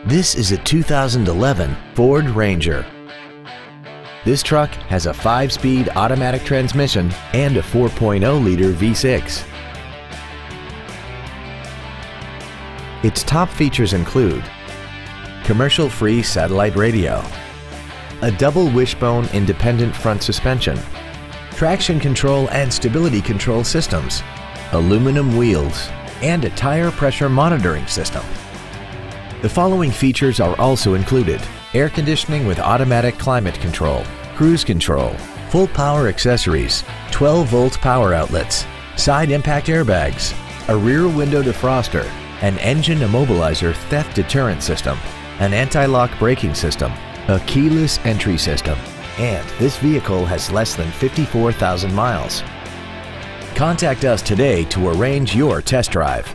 This is a 2011 Ford Ranger. This truck has a 5-speed automatic transmission and a 4.0-liter V6. Its top features include commercial-free satellite radio, a double wishbone independent front suspension, traction control and stability control systems, aluminum wheels, and a tire pressure monitoring system. The following features are also included: air conditioning with automatic climate control, cruise control, full power accessories, 12-volt power outlets, side impact airbags, a rear window defroster, an engine immobilizer theft deterrent system, an anti-lock braking system, a keyless entry system, and this vehicle has less than 54,000 miles. Contact us today to arrange your test drive.